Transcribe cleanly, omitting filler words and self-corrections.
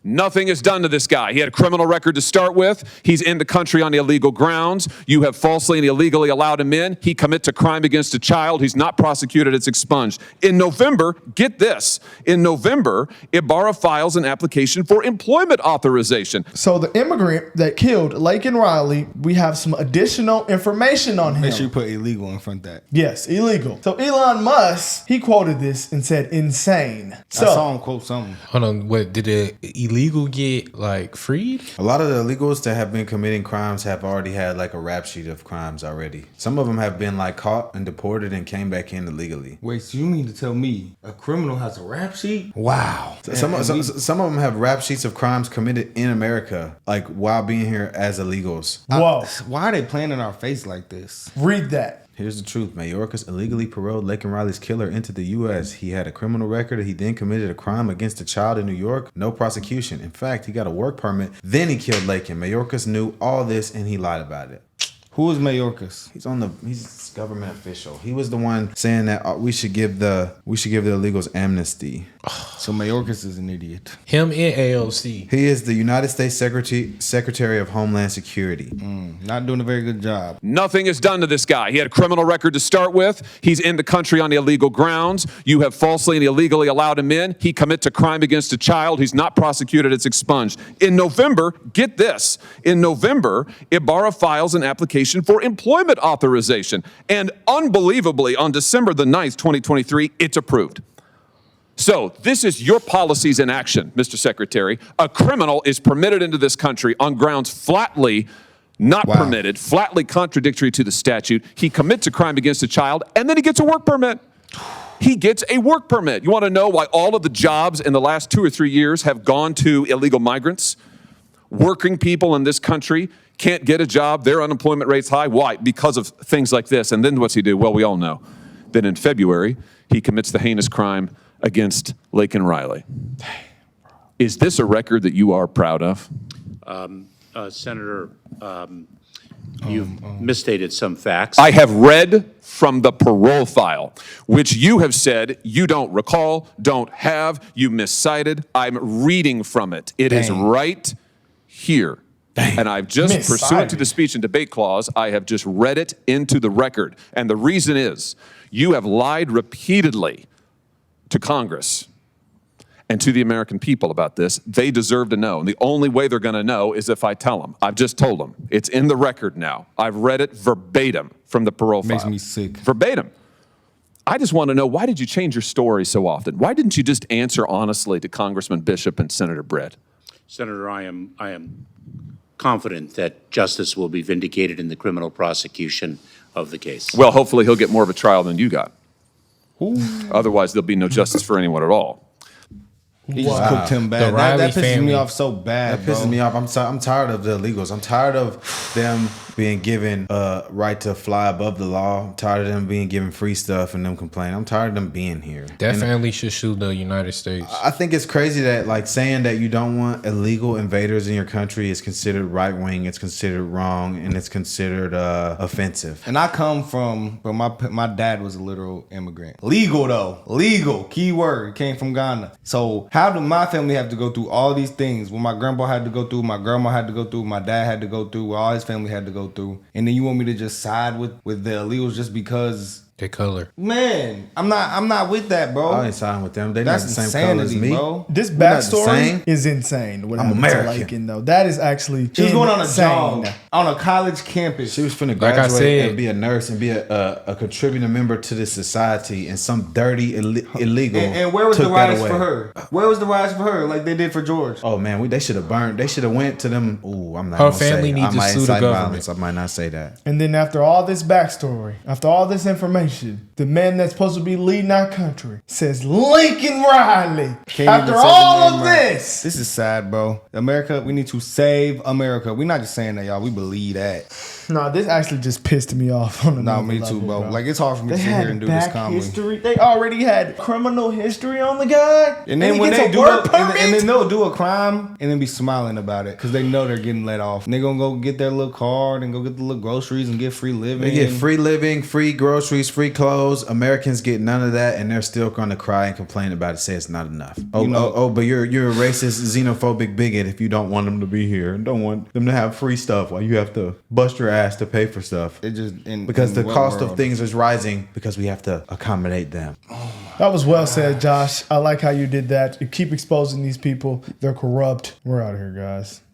Nothing is done to this guy. He had a criminal record to start with. He's in the country on illegal grounds. You have falsely and illegally allowed him in. He commits a crime against a child. He's not prosecuted. It's expunged. In November, get this, in November, Ibarra files an application for employment authorization. So the immigrant that killed Laken Riley, we have some additional information on him. Make sure you put illegal in front of that. Yes, illegal. So Elon Musk, he quoted this and said insane. So I saw him quote something. Hold on, what did the illegal get like freed? A lot of the illegals that have been committing crimes have already had like a rap sheet of crimes already. Some of them have been like caught and deported and came back in illegally. Wait, so you mean to tell me a criminal has a rap sheet? Wow. Some of them have rap sheets of crimes committed in America, like while being here as illegals. whoa, Why are they playing in our face like this? read that. Here's the truth. Mayorkas illegally paroled Laken Riley's killer into the U.S. He had a criminal record. He then committed a crime against a child in New York. No prosecution. In fact, he got a work permit. Then he killed Laken. Mayorkas knew all this and he lied about it. Who is Mayorkas? He's a government official. He was the one saying that we should give the illegals amnesty. So Mayorkas is an idiot. Him and AOC. He is the United States Secretary of Homeland Security. Not doing a very good job. Nothing is done to this guy. He had a criminal record to start with. He's in the country on illegal grounds. You have falsely and illegally allowed him in. He commits a crime against a child. He's not prosecuted. It's expunged. In November, get this, in November, Ibarra files an application for employment authorization. And unbelievably, on December the 9th, 2023, it's approved. So this is your policies in action, Mr. Secretary. A criminal is permitted into this country on grounds flatly not permitted, flatly contradictory to the statute. He commits a crime against a child, and then he gets a work permit. He gets a work permit. You want to know why all of the jobs in the last 2 or 3 years have gone to illegal migrants? Working people in this country can't get a job. Their unemployment rate's high. Why? Because of things like this. And then what's he do? Well, we all know. Then in February, he commits the heinous crime against Laken Riley. Is this a record that you are proud of? Senator, you've misstated some facts. I have read from the parole file, which you have said you don't recall, don't have, you miscited. I'm reading from it. It is right here. And I've just, pursuant to the speech and debate clause, I have just read it into the record. And the reason is, you have lied repeatedly to Congress and to the American people about this. They deserve to know. And the only way they're going to know is if I tell them. I've just told them. It's in the record now. I've read it verbatim from the parole file. Makes me sick. Verbatim. I just want to know, why did you change your story so often? Why didn't you just answer honestly to Congressman Bishop and Senator Brett? Senator, I am confident that justice will be vindicated in the criminal prosecution of the case. Well, hopefully he'll get more of a trial than you got. Otherwise, there'll be no justice for anyone at all. He just cooked him bad. That pisses me off so bad. That pisses me off. I'm tired of the illegals. I'm tired of them being given a right to fly above the law. I'm tired of them being given free stuff and them complaining. I'm tired of them being here. That family should sue the United States. I think it's crazy that like saying that you don't want illegal invaders in your country is considered right wing. It's considered wrong and it's considered offensive. And I come from, but my dad was a literal immigrant. Legal though, legal. Key word. Came from Ghana. So how do my family have to go through all these things? What my grandpa had to go through, my grandma had to go through, my dad had to go through, what all his family had to go through, and then you want me to just side with the illegals just because their color? Man, I'm not with that, bro. I ain't siding with them. They not That's the same insanity, color as me. bro. This We're not the backstory same. is insane. What I'm happened to American. Laken, though. That is actually She was going on a insane. jog on a college campus. She was finna Like I graduate said- and be a nurse and be a contributing member to this society, and some dirty illegal And where was took the that riots away. for her? Where was the riots for her, like they did for George? Oh man, they should have burned. They should have went to them. Ooh, I'm not. Her gonna family say. needs I to might sue the incite government. violence. I might not say that. And then after all this backstory, after all this information, the man that's supposed to be leading our country says Laken Riley. Can't After even say all the name of right. this. This is sad, bro. America, we need to save America. We're not just saying that, y'all. We believe that. No, this actually just pissed me off on No, another me level, too, bro. Like, it's hard for me They to sit here had and do this back calmly. history. They already had criminal history on the guy. And then he when gets they a do work it, and permit? then they'll do a crime and then be smiling about it because they know they're getting let off. And they're gonna go get their little card and go get the little groceries and get free living. They get free living, free groceries, free clothes. Americans get none of that, and they're still going to cry and complain about it. Say it's not enough. But you're a racist, xenophobic bigot if you don't want them to be here and don't want them to have free stuff while you have to bust your ass to pay for stuff. Because the cost of things is rising because we have to accommodate them. That was well said, Josh. I like how you did that. You keep exposing these people. They're corrupt. We're out of here, guys.